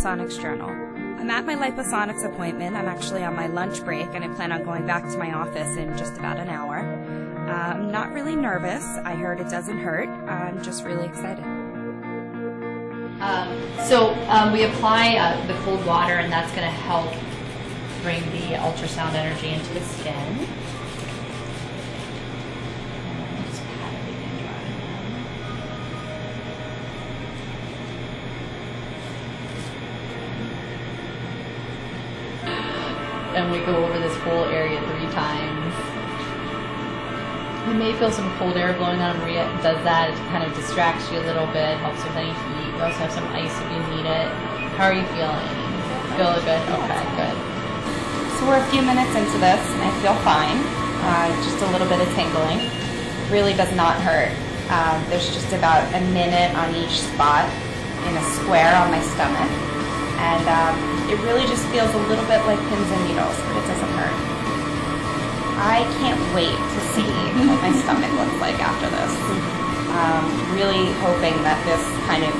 Liposonix journal. I'm at my Liposonix appointment. I'm actually on my lunch break, and I plan on going back to my office in just about an hour. I'm not really nervous. I heard it doesn't hurt. I'm just really excited. We apply the cold water, and that's going to help bring the ultrasound energy into the skin. Just pat everything dry. And we go over this whole area 3 times. You may feel some cold air blowing on. Maria does that. It kind of distracts you a little bit, helps with any heat. We also have some ice if you need it. How are you feeling? Feel good? Okay, good. So we're a few minutes into this, and I feel fine. Just a little bit of tingling. Really does not hurt. There's just about a minute on each spot in a square on my stomach. And it really just feels a little bit like pins and needles, but it doesn't hurt. I can't wait to see what my stomach looks like after this. Really hoping that this kind of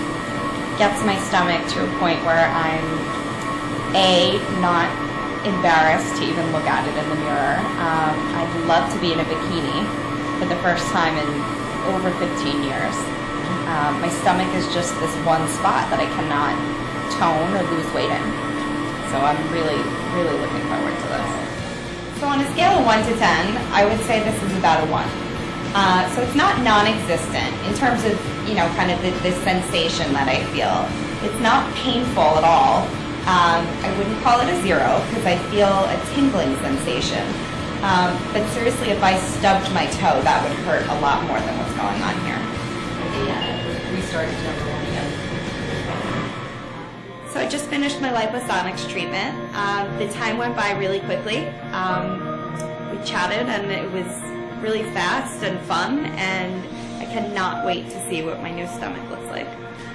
gets my stomach to a point where I'm not embarrassed to even look at it in the mirror. I'd love to be in a bikini for the first time in over 15 years. My stomach is just this one spot that I cannot tone or lose weight in. So I'm really, really looking forward to this. So on a scale of 1 to 10, I would say this is about a 1. So it's not non-existent in terms of, kind of the sensation that I feel. It's not painful at all. I wouldn't call it a 0 because I feel a tingling sensation. But seriously, if I stubbed my toe, that would hurt a lot more than what's going on here. Yeah, we started number 1 again. So I just finished my Liposonix treatment. The time went by really quickly. We chatted, and it was really fast and fun, and I cannot wait to see what my new stomach looks like.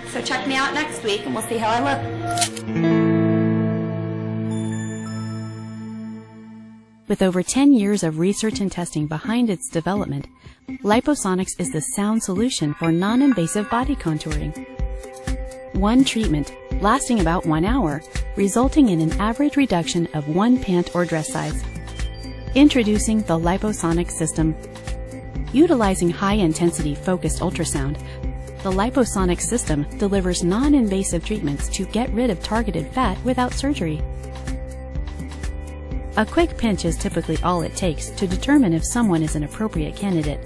So check me out next week, and we'll see how I look. With over 10 years of research and testing behind its development, Liposonix is the sound solution for non-invasive body contouring. One treatment, lasting about 1 hour, resulting in an average reduction of 1 pant or dress size. Introducing the Liposonix system. Utilizing high-intensity focused ultrasound, the Liposonix system delivers non-invasive treatments to get rid of targeted fat without surgery. A quick pinch is typically all it takes to determine if someone is an appropriate candidate.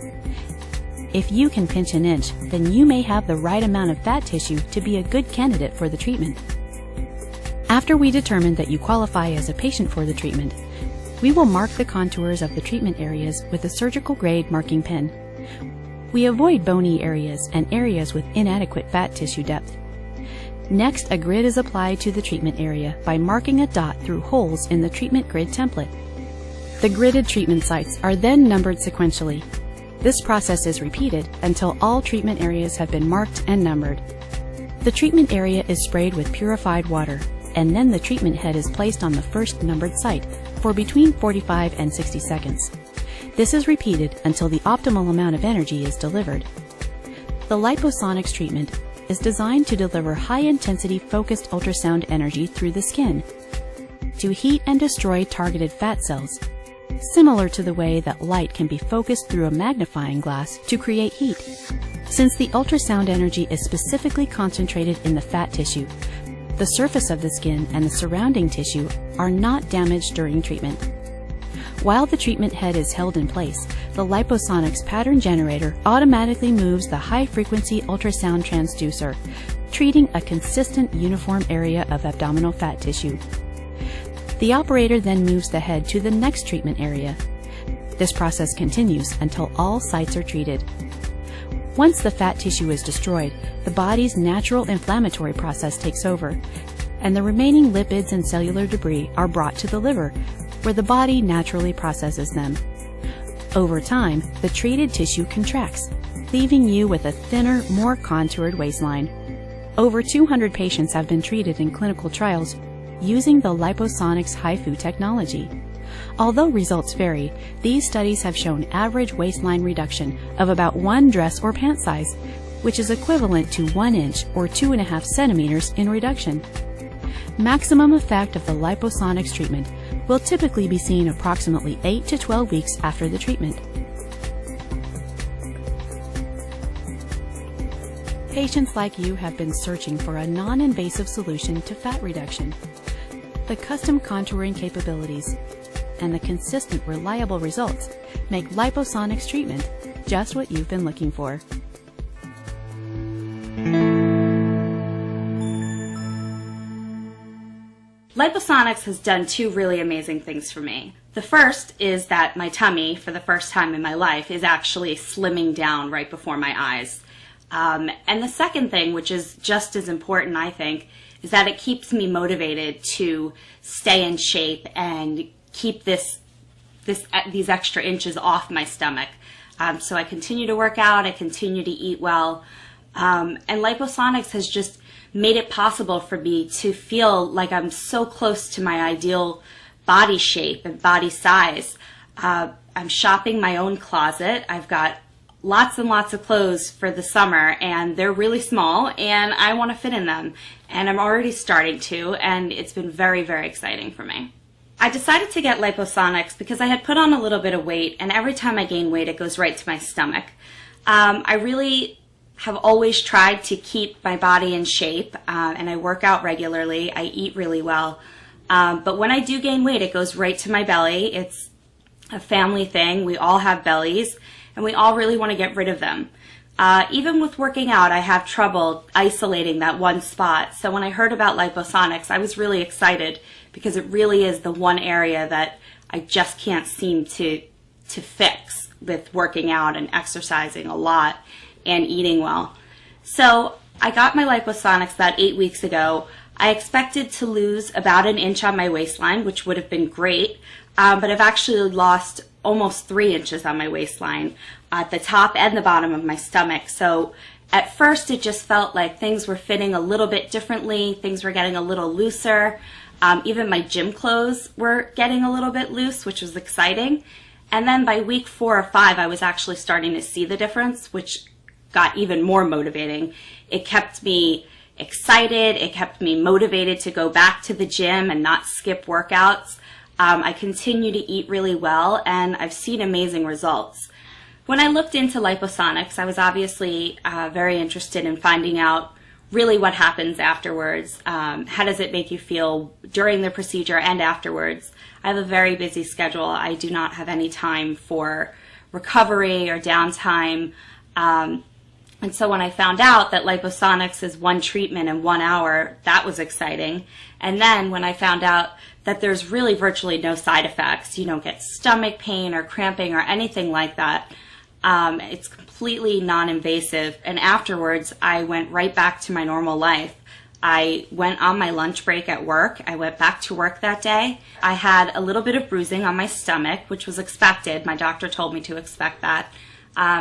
If you can pinch an inch, then you may have the right amount of fat tissue to be a good candidate for the treatment. After we determine that you qualify as a patient for the treatment, we will mark the contours of the treatment areas with a surgical-grade marking pen. We avoid bony areas and areas with inadequate fat tissue depth. Next, a grid is applied to the treatment area by marking a dot through holes in the treatment grid template. The gridded treatment sites are then numbered sequentially. This process is repeated until all treatment areas have been marked and numbered. The treatment area is sprayed with purified water, and then the treatment head is placed on the first numbered site for between 45 and 60 seconds. This is repeated until the optimal amount of energy is delivered. The Liposonix treatment is designed to deliver high-intensity focused ultrasound energy through the skin to heat and destroy targeted fat cells, similar to the way that light can be focused through a magnifying glass to create heat. Since the ultrasound energy is specifically concentrated in the fat tissue, the surface of the skin and the surrounding tissue are not damaged during treatment. While the treatment head is held in place, the Liposonix pattern generator automatically moves the high-frequency ultrasound transducer, treating a consistent uniform area of abdominal fat tissue. The operator then moves the head to the next treatment area. This process continues until all sites are treated. Once the fat tissue is destroyed, the body's natural inflammatory process takes over, and the remaining lipids and cellular debris are brought to the liver, where the body naturally processes them. Over time, the treated tissue contracts, leaving you with a thinner, more contoured waistline. Over 200 patients have been treated in clinical trials using the Liposonix HIFU technology. Although results vary, these studies have shown average waistline reduction of about 1 dress or pant size, which is equivalent to 1 inch or 2.5 centimeters in reduction. Maximum effect of the Liposonix treatment will typically be seen approximately 8 to 12 weeks after the treatment. Patients like you have been searching for a non-invasive solution to fat reduction. The custom contouring capabilities and the consistent, reliable results make Liposonix treatment just what you've been looking for. Liposonix has done two really amazing things for me. The first is that my tummy, for the first time in my life, is actually slimming down right before my eyes. And the second thing, which is just as important, I think, is that it keeps me motivated to stay in shape and keep these extra inches off my stomach. So I continue to work out, I continue to eat well, and Liposonix has just made it possible for me to feel like I'm so close to my ideal body shape and body size. I'm shopping my own closet. I've got lots and lots of clothes for the summer, and they're really small, and I want to fit in them, and I'm already starting to, and it's been very, very exciting for me. I decided to get Liposonix because I had put on a little bit of weight, and every time I gain weight, it goes right to my stomach. I really have always tried to keep my body in shape, and I work out regularly. I eat really well, but when I do gain weight, it goes right to my belly. It's a family thing. We all have bellies, and we all really want to get rid of them. Even with working out, I have trouble isolating that one spot. So when I heard about Liposonix, I was really excited because it really is the one area that I just can't seem to fix with working out and exercising a lot and eating well. So I got my Liposonix about 8 weeks ago. I expected to lose about an inch on my waistline, which would have been great, but I've actually lost almost 3 inches on my waistline at the top and the bottom of my stomach. So at first it just felt like things were fitting a little bit differently, things were getting a little looser. Even my gym clothes were getting a little bit loose, which was exciting. And then by week 4 or 5, I was actually starting to see the difference, which got even more motivating. It kept me excited, it kept me motivated to go back to the gym and not skip workouts. I continue to eat really well, and I've seen amazing results. When I looked into Liposonix, I was obviously very interested in finding out really what happens afterwards. How does it make you feel during the procedure and afterwards? I have a very busy schedule. I do not have any time for recovery or downtime. And so when I found out that Liposonix is one treatment in 1 hour, that was exciting. And then when I found out that there's really virtually no side effects, you don't get stomach pain or cramping or anything like that, it's completely non-invasive. And afterwards, I went right back to my normal life. I went on my lunch break at work. I went back to work that day. I had a little bit of bruising on my stomach, which was expected. My doctor told me to expect that.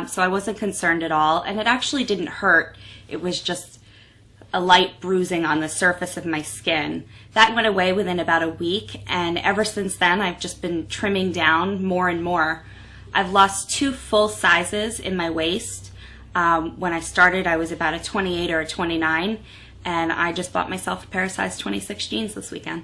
So I wasn't concerned at all, and it actually didn't hurt. It was just a light bruising on the surface of my skin. That went away within about a week, and ever since then I've just been trimming down more and more. I've lost 2 full sizes in my waist. When I started, I was about a 28 or a 29, and I just bought myself a pair of size 26 jeans this weekend.